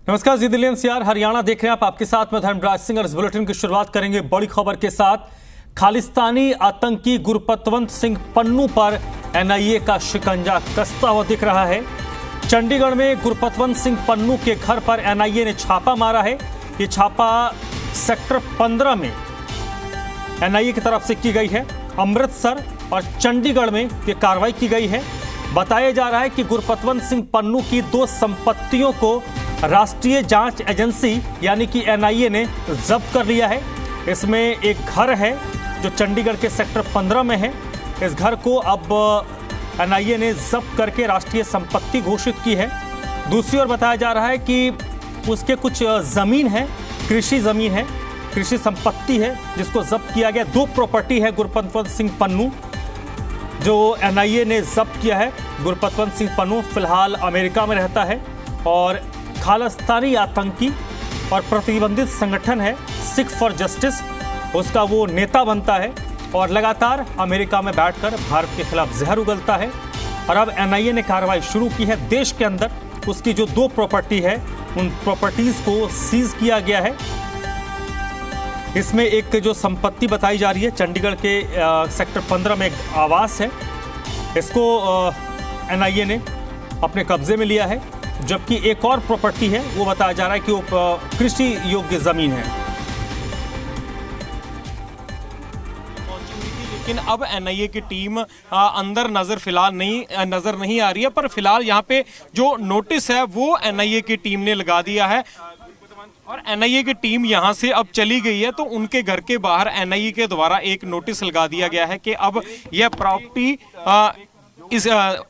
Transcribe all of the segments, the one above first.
नमस्कार, जी दिल्ली एनसीआर हरियाणा देख रहे हैं आप। आपके साथ में धर्मराज सिंह। इस बुलेटिन की शुरुआत करेंगे बड़ी खबर के साथ। खालिस्तानी आतंकी गुरपतवंत सिंह पन्नू पर एनआईए का शिकंजा कसता हुआ दिख रहा है। चंडीगढ़ में गुरपतवंत सिंह पन्नू के घर पर एनआईए ने छापा मारा है। ये छापा सेक्टर 15 में एनआईए की तरफ से की गई है। अमृतसर और चंडीगढ़ में ये कार्रवाई की गई है। बताया जा रहा है कि गुरपतवंत सिंह पन्नू की 2 संपत्तियों को राष्ट्रीय जांच एजेंसी यानी कि एनआईए ने जब्त कर लिया है। इसमें एक घर है जो चंडीगढ़ के सेक्टर 15 में है। इस घर को अब एनआईए ने जब्त करके राष्ट्रीय संपत्ति घोषित की है। दूसरी ओर बताया जा रहा है कि उसके कुछ जमीन है, कृषि जमीन है, कृषि संपत्ति है जिसको जब्त किया गया। 2 प्रॉपर्टी है गुरपतवंत सिंह पन्नू जो एनआईए ने जब्त किया है। गुरपतवंत सिंह पन्नू फिलहाल अमेरिका में रहता है और खालिस्तानी आतंकी और प्रतिबंधित संगठन है सिख फॉर जस्टिस, उसका वो नेता बनता है और लगातार अमेरिका में बैठकर भारत के खिलाफ जहर उगलता है। और अब एनआईए ने कार्रवाई शुरू की है। देश के अंदर उसकी जो 2 प्रॉपर्टी है उन प्रॉपर्टीज को सीज किया गया है। इसमें एक जो संपत्ति बताई जा रही है चंडीगढ़ के सेक्टर 15 में एक आवास है, इसको एनआईए ने अपने कब्जे में लिया है। जबकि एक और प्रॉपर्टी है वो बताया जा रहा है कि वो कृषि योग्य जमीन है। लेकिन अब एनआईए की टीम अंदर फिलहाल नजर नहीं आ रही है, पर फिलहाल यहाँ पे जो नोटिस है वो एनआईए की टीम ने लगा दिया है और एनआईए की टीम यहाँ से अब चली गई है। तो उनके घर के बाहर एनआईए के द्वारा एक नोटिस लगा दिया गया है कि अब यह प्रॉपर्टी इस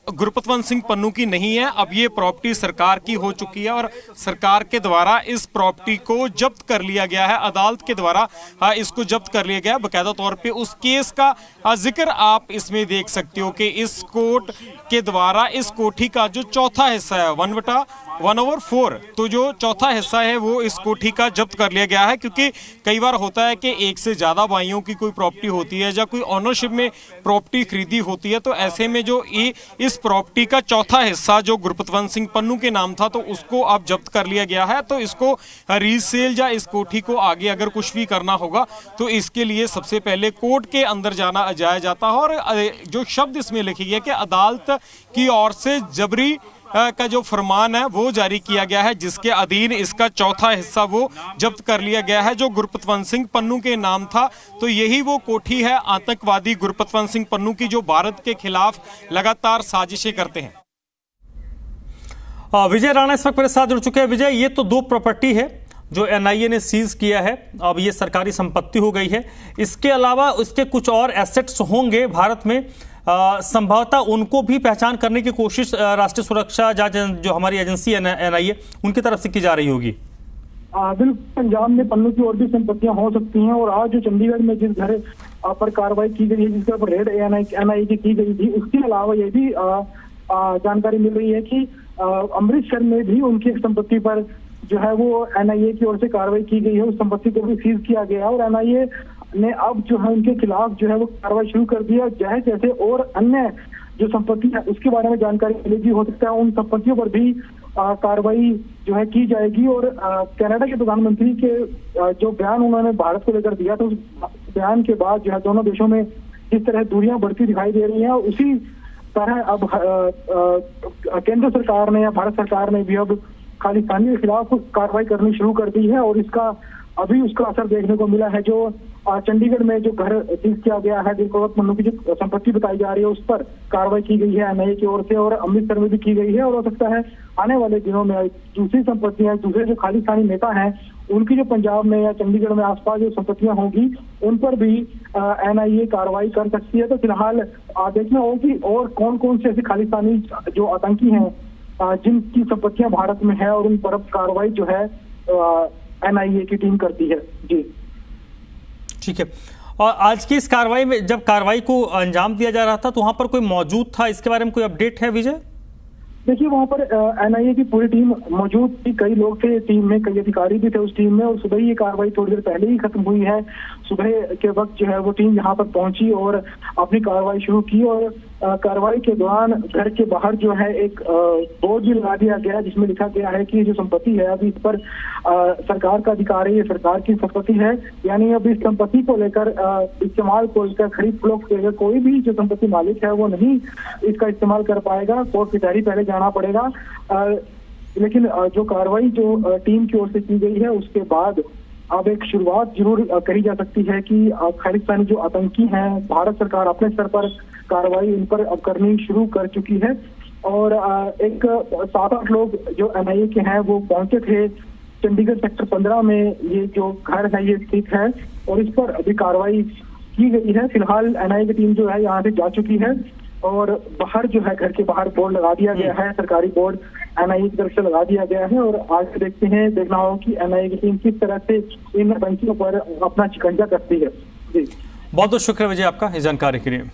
गुरपतवंत सिंह पन्नू की नहीं है, अब ये प्रॉपर्टी सरकार की हो चुकी है और सरकार के द्वारा इस प्रॉपर्टी को जब्त कर लिया गया है। अदालत के द्वारा इसको जब्त कर लिया गया है। बकायदा तौर पे उस केस का जिक्र आप इसमें देख सकते हो कि इस कोर्ट के द्वारा इस कोठी का जो चौथा हिस्सा है 1/4, तो जो चौथा हिस्सा है वो इस कोठी का जब्त कर लिया गया है। क्योंकि कई बार होता है कि एक से ज्यादा भाइयों की कोई प्रॉपर्टी होती है या कोई ओनरशिप में प्रॉपर्टी खरीदी होती है, तो ऐसे में जो इस प्रॉपर्टी का चौथा हिस्सा जो गुरपतवंत सिंह पन्नू के नाम था तो उसको अब जब्त कर लिया गया है। तो इसको रीसेल या इस कोठी को आगे अगर कुछ भी करना होगा तो इसके लिए सबसे पहले कोर्ट के अंदर जाया जाता है। और जो शब्द इसमें लिखे गए कि अदालत की ओर से जबरी का जो फरमान है वो जारी किया गया है, जिसके अधीन इसका चौथा हिस्सा वो जब्त कर लिया गया है जो गुरपतवंत सिंह पन्नू के नाम था। तो यही वो कोठी है आतंकवादी गुरपतवंत सिंह पन्नू की जो भारत के खिलाफ लगातार साजिशें करते हैं। विजय राणा इस वक्त मेरे साथ जुड़ चुके हैं। विजय, ये तो 2 प्रॉपर्टी है जो एनआईए ने सीज किया है, अब ये सरकारी संपत्ति हो गई है। इसके अलावा उसके कुछ और एसेट्स होंगे भारत में, संभवतः उनको भी पहचान करने की कोशिश राष्ट्रीय सुरक्षा जांच जो हमारी एजेंसी है एनआईए उनकी तरफ से की जा रही होगी। बिल्कुल, पंजाब में पन्नू की और भी संपत्तियां हो सकती हैं और आज जो चंडीगढ़ में जिस घर पर कार्रवाई की गई है, जिसके ऊपर रेड एनआईए की गई थी, उसके अलावा ये भी जानकारी मिल रही है कि अमृतसर में भी उनकी एक संपत्ति पर जो है वो एनआईए की ओर से कार्रवाई की गई है। उस संपत्ति को भी सीज किया गया है और एनआईए ने अब जो है उनके खिलाफ जो है वो कार्रवाई शुरू कर दी है। जैसे जैसे और अन्य जो संपत्ति है उसके बारे में जानकारी मिलेगी, हो सकता है उन संपत्तियों पर भी कार्रवाई जो है की जाएगी। और कनाडा के प्रधानमंत्री के जो बयान उन्होंने भारत को लेकर दिया, तो उस बयान के बाद जो है दोनों देशों में जिस तरह दूरियां बढ़ती दिखाई दे रही हैं, उसी तरह अब केंद्र सरकार ने या भारत सरकार ने भी अब खालिस्तानी के खिलाफ कार्रवाई करनी शुरू कर दी है। और इसका अभी उसका असर देखने को मिला है। जो चंडीगढ़ में जो घर सीज किया गया है, गुरपतवंत पन्नू की जो संपत्ति बताई जा रही है, उस पर कार्रवाई की गई है एनआईए की ओर से और अमृतसर में भी की गई है। और हो सकता है आने वाले दिनों में दूसरी संपत्तियां, दूसरे जो खालिस्तानी नेता हैं उनकी जो पंजाब में या चंडीगढ़ में आसपास जो संपत्तियां होंगी उन पर भी एनआईए कार्रवाई कर सकती है। तो फिलहाल देखना होगा कि और कौन कौन से ऐसे खालिस्तानी जो आतंकी हैं जिनकी संपत्तियां भारत में है और उन पर कार्रवाई जो है एनआईए की टीम करती है। जी ठीक है। और आज की इस कार्रवाई में जब कार्रवाई को अंजाम दिया जा रहा था तो वहां पर कोई मौजूद था, इसके बारे में कोई अपडेट है विजय? देखिए, वहाँ पर एनआईए की पूरी टीम मौजूद थी, कई लोग थे टीम में, कई अधिकारी भी थे उस टीम में और सुबह ही ये कार्रवाई थोड़ी देर पहले ही खत्म हुई है। सुबह के वक्त जो है वो टीम यहाँ पर पहुंची और अपनी कार्रवाई शुरू की। और कार्रवाई के दौरान घर के बाहर जो है एक बोर्ड भी लगा दिया गया जिसमें लिखा गया है कि जो संपत्ति है अभी इस पर सरकार का अधिकार है, ये सरकार की संपत्ति है। यानी अभी इस संपत्ति को लेकर इस्तेमाल को लेकर खरीद फरोख्त के कोई भी जो संपत्ति मालिक है वो नहीं इसका इस्तेमाल कर पाएगा, कोर्ट कचहरी पहले जाना पड़ेगा। लेकिन जो कार्रवाई जो टीम की ओर से की गई है उसके बाद अब एक शुरुआत जरूर कही जा सकती है कि खालिस्तानी जो आतंकी हैं, भारत सरकार अपने स्तर पर कार्रवाई इन पर अब करनी शुरू कर चुकी है। और एक 7-8 लोग जो NIA के हैं वो पहुंचे थे चंडीगढ़ सेक्टर 15 में, ये जो घर है ये स्थित है और इस पर अभी कार्रवाई की गई है। फिलहाल NIA की टीम जो है यहाँ से जा चुकी है और बाहर जो है घर के बाहर बोर्ड लगा दिया गया है, सरकारी बोर्ड NIA की तरफ से लगा दिया गया है। और आगे देखना होगा कि NIA की टीम किस तरह से इन आतंकियों पर अपना शिकंजा कसती है। जी बहुत बहुत शुक्रिया विजय आपका इस जानकारी के लिए।